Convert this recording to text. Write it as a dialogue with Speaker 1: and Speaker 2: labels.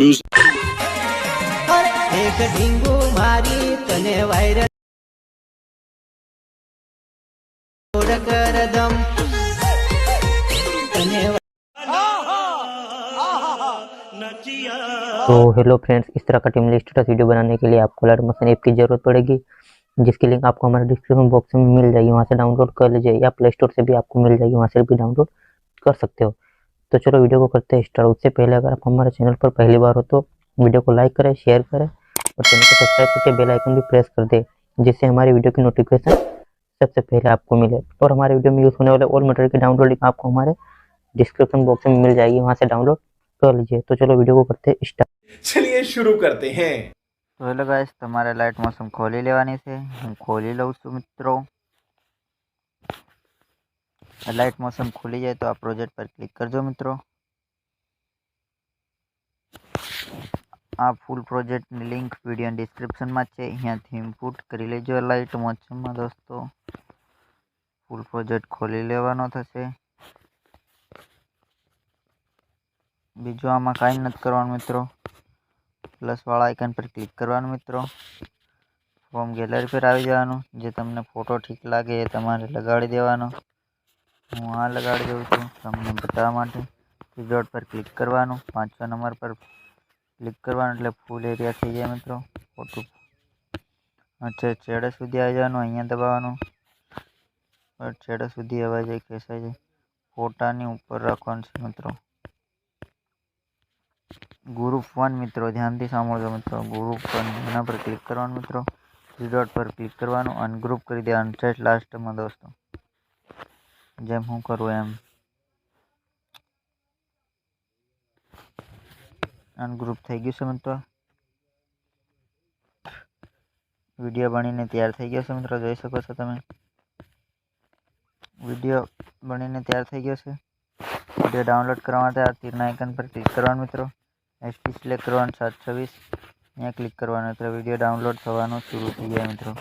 Speaker 1: music.
Speaker 2: એક ઢીંગુ મારી તને વાયરલ કર દમ તને
Speaker 3: तो हेलो फ्रेंड्स, इस तरह का टीम स्टेटस वीडियो बनाने के लिए आपको लाइट मोशन ऐप की ज़रूरत पड़ेगी, जिसकी लिंक आपको हमारे डिस्क्रिप्शन बॉक्स में मिल जाएगी। वहाँ से डाउनलोड कर लीजिए या प्ले स्टोर से भी आपको मिल जाएगी, वहाँ से भी डाउनलोड कर सकते हो। तो चलो वीडियो को करते हैं स्टार्ट। उससे पहले अगर आप हमारे चैनल पर पहली बार हो तो वीडियो को लाइक करें, शेयर करें और चैनल को सब्सक्राइब करके बेल आइकन भी प्रेस कर दें, जिससे हमारी वीडियो की नोटिफिकेशन सबसे पहले आपको मिले। और हमारे वीडियो में यूज़ होने वाले ऑल मटेरियल की डाउनलोड लिंक आपको हमारे डिस्क्रिप्शन बॉक्स में मिल जाएगी, वहाँ से डाउनलोड कर लीजिए। तो चलो वीडियो को करते हैं स्टार्ट।
Speaker 4: चलिए शुरू करते हैं।
Speaker 5: तो हेलो गाइस, તમારે લાઇટ મોસમ ખોલી લેવાની છે। હું ખોલી લઉં છું મિત્રો। લાઇટ મોસમ ખુલી જાય તો આ પ્રોજેક્ટ પર ક્લિક કરજો મિત્રો। આ ફૂલ પ્રોજેક્ટની લિંક વિડીયો ડિસ્ક્રિપ્શનમાં છે, અહીંયાથી ઇનપુટ કરી લેજો લાઇટ મોસમમાં દોસ્તો। ફૂલ પ્રોજેક્ટ ખોલી લેવાનો થશે। બીજું આમાં કાંઈ નથી કરવાનું મિત્રો, પ્લસવાળા આઇકન પર ક્લિક કરવાનું મિત્રો। ફોર્મ ગેલેરી પર આવી જવાનું, જે તમને ફોટો ઠીક લાગે એ તમારે લગાડી દેવાનો। હું આ લગાડી દઉં છું તમને બતાવવા માટે। થ્રી ડોટ પર ક્લિક કરવાનું, 5 નંબર પર ક્લિક કરવાનું એટલે ફૂલ એરિયા થઈ જાય મિત્રો। ફોટો છેડે સુધી આવી જવાનું, અહીંયા દબાવવાનું, છેડે સુધી અવાજ જાય ખેંચાઈ જાય। ફોટાની ઉપર રાખવાનું છે મિત્રો। ગ્રુપ 1 મિત્રો ધ્યાનથી સાંભળજો મિત્રો। ગ્રુપ 1 એના પર ક્લિક કરવાનું મિત્રો। થ્રી ડોટ પર ક્લિક કરવાનું, અનગ્રુપ કરી દેવાનું છે લાસ્ટમાં દોસ્તો, જેમ હું કરું એમ। અનગ્રુપ થઈ ગયું છે મિત્રો। વિડીયો બનીને તૈયાર થઈ ગયો છે મિત્રો, જોઈ શકો છો તમે। વિડીયો બનીને તૈયાર થઈ ગયો છે। વિડીયો ડાઉનલોડ કરવા માટે આ તીરના આઇકન પર ક્લિક કરવાનું મિત્રો। એસટી સિલેક્ટ કરવાનું 726, અહીંયા ક્લિક કરવાનું એટલે વિડીયો ડાઉનલોડ થવાનું શરૂ થઈ જાય મિત્રો।